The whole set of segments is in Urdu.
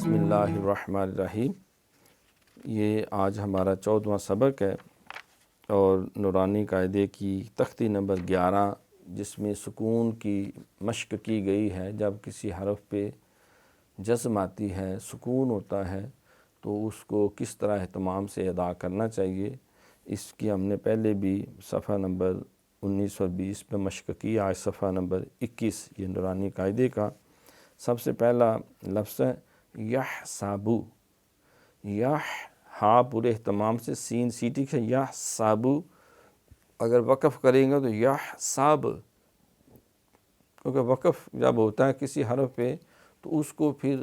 بسم اللہ الرحمن الرحیم۔ یہ آج ہمارا 14واں سبق ہے اور نورانی قاعدے کی تختی نمبر 11، جس میں سکون کی مشق کی گئی ہے۔ جب کسی حرف پہ جزم آتی ہے، سکون ہوتا ہے، تو اس کو کس طرح اہتمام سے ادا کرنا چاہیے، اس کی ہم نے پہلے بھی صفحہ نمبر 19 اور 20 پہ مشق کی۔ آج صفحہ نمبر 21 یہ نورانی قاعدے کا سب سے پہلا لفظ ہے یحسابو۔ ہا پورے اہتمام سے، سین سیٹی سے، یحسابو۔ اگر وقف کریں گے تو یحساب، کیونکہ وقف جب ہوتا ہے کسی حرف پہ تو اس کو پھر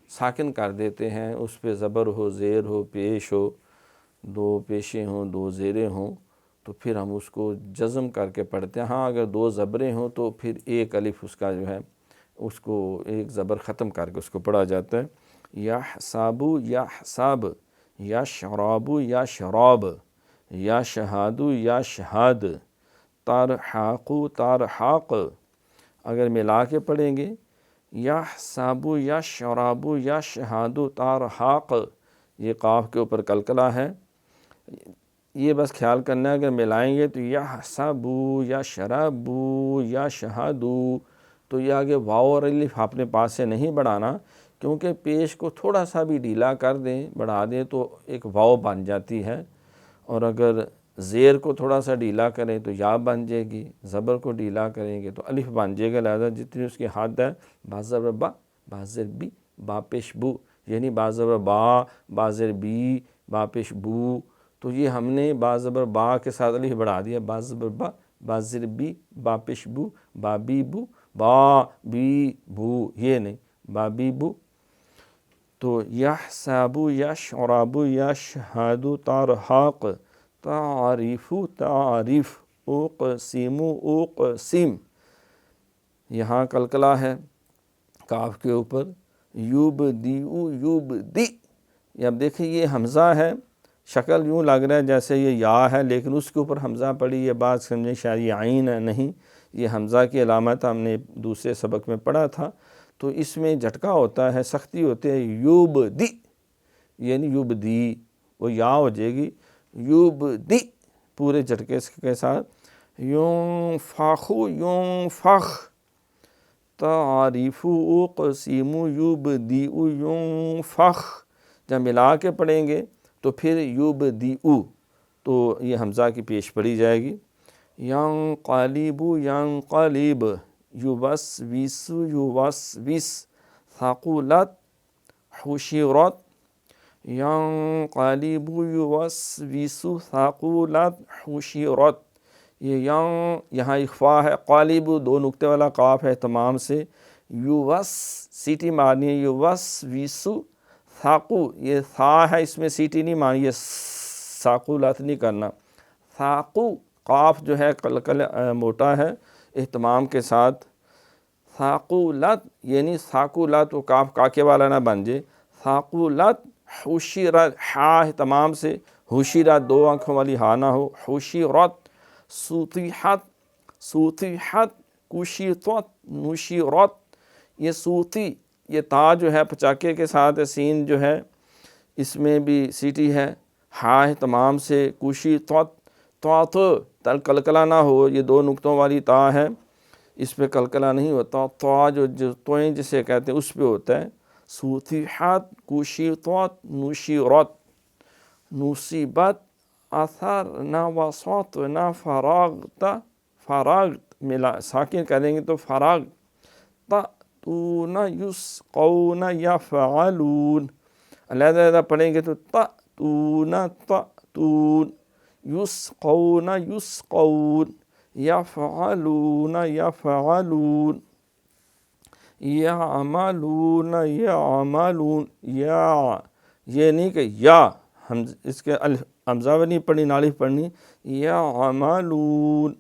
ساکن کر دیتے ہیں، اس پہ زبر ہو، زیر ہو، پیش ہو، دو پیشیں ہوں، دو زیریں ہوں، تو پھر ہم اس کو جزم کر کے پڑھتے ہیں۔ ہاں اگر دو زبریں ہوں تو پھر ایک الف اس کا جو ہے اس کو ایک زبر ختم کر کے اس کو پڑھا جاتا ہے۔ یحسابو یحساب، یشرابو یشراب، یشہادو یشہاد، ترحاقو ترحاق۔ اگر ملا کے پڑھیں گے یحسابو یشرابو یشہادو ترحاق، یہ قاف کے اوپر قلقلہ ہے، یہ بس خیال کرنا ہے۔ اگر ملائیں گے تو یحسبو یشربو یشہدو، تو یہ آگے واو اور الف اپنے پاس سے نہیں بڑھانا، کیونکہ پیش کو تھوڑا سا بھی ڈھیلا کر دیں، بڑھا دیں تو ایک واو بن جاتی ہے، اور اگر زیر کو تھوڑا سا ڈھیلا کریں تو یا بن جائے گی، زبر کو ڈھیلا کریں گے تو الف بن جائے گا۔ لہذا جتنی اس کی حد ہے، با زبر با، با زر بی، با پیش بو، یعنی با زبر با، با زر بی، با پیش بو، تو یہ ہم نے با زبر با کے ساتھ الف بڑھا دیا، با زبر با، با زر بی، با پیش بو، با بی بو، با بی بو، یہ نہیں، با بی بو۔ تو یحسابو یشربو یشہدو ترحاق، تعریفو تعریف، اقسمو اقسم، یہاں قلقلہ ہے کاف کے اوپر، یبدیو یبدی۔ اب دیکھیں یہ حمزہ ہے، شکل یوں لگ رہا ہے جیسے یہ یا ہے، لیکن اس کے اوپر حمزہ پڑی، یہ بات سمجھیں شاید یہ عین ہے، نہیں، یہ حمزہ کی علامت ہم نے دوسرے سبق میں پڑھا تھا۔ تو اس میں جھٹکا ہوتا ہے، سختی ہوتی ہے، یبدی، یعنی یبدی، وہ یا ہو جائے گی، یبدی پورے جھٹکے کے ساتھ، ینفخو ینفخ، تعریفو اقسمو یبدیو ینفخ۔ جب ملا کے پڑھیں گے تو پھر یبدیو، تو یہ حمزہ کی پیش پڑھی جائے گی۔ ینقلبو ینقلب، یوسوس یوسوس، ثقلت حشرت، ینقلب یوسوس ثقلت حشرت۔ یہ یہاں اخفا ہے، قالب دو نقطے والا قاف ہے تمام سے، یوس سیٹی مارنی ہے، یوسوس ثاقو، یہ ثا ہے، اس میں سیٹی نہیں مارنی، یہ ثقلت نہیں کرنا، ثاقو قاف جو ہے قلقل موٹا ہے اہتمام کے ساتھ، ثقلت یعنی ثقلت، وہ کاف کاکے والا نہ بن جائے، ثقلت حشرت، ہا اہتمام سے، حشرت دو آنکھوں والی ہا نہ ہو، حشرت، سطحت سطحت، کشطت نشرت۔ یہ صوتی، یہ تا جو ہے پچاکے کے ساتھ، سین جو ہے اس میں بھی سیٹی ہے، ہا اہتمام سے، کشطت، تو قلقلہ نہ ہو، یہ دو نقطوں والی تا ہے، اس پہ قلقلہ نہیں ہوتا، تا جو توئیں جسے کہتے ہیں اس پہ ہوتا ہے، سطحت کشطت نشرت، نصیبت اثرنا وسطنا فراغت، فراغت ملا ساکن کریں گے تو فراغ، تأتون یسقون یفعلون، علیحدہ علیحدہ پڑھیں گے تو تأتون تأتون، یسقون یسقون، یفعلون یفعلون، یعملون یعملون۔ یہ نہیں کہ یا اس کے حمزہ بھی نہیں پڑھنی، نالف پڑھنی، یعملون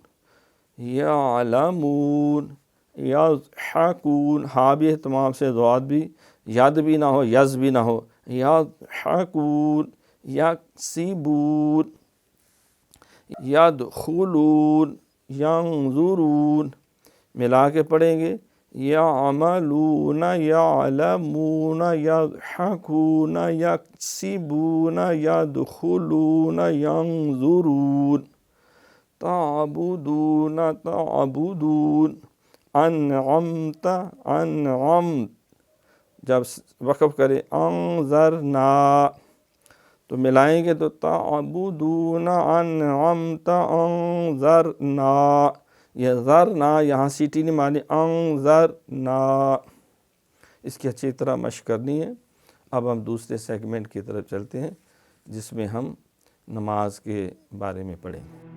یعلمون یضحکون، ہا بھی اہتمام سے، ضاد بھی، ید بھی نہ ہو، یز بھی نہ ہو، یضحکون یکسبون، یدخلون ینظرون۔ ملا کے پڑھیں گے یعملون یعلمون یضحکون یکسبون یدخلون ینظرون تعبدون تعبدون انعمت انعمت. جب وقف کرے انظرنا تو ملائیں گے تو تعبدون انعمت انظرنا. یہ ذرنا یہاں سیٹی نہیں مانی انظرنا. اس کی اچھی طرح مشق کرنی ہے. اب ہم دوسرے سیگمنٹ کی طرف چلتے ہیں جس میں ہم نماز کے بارے میں پڑھیں گے.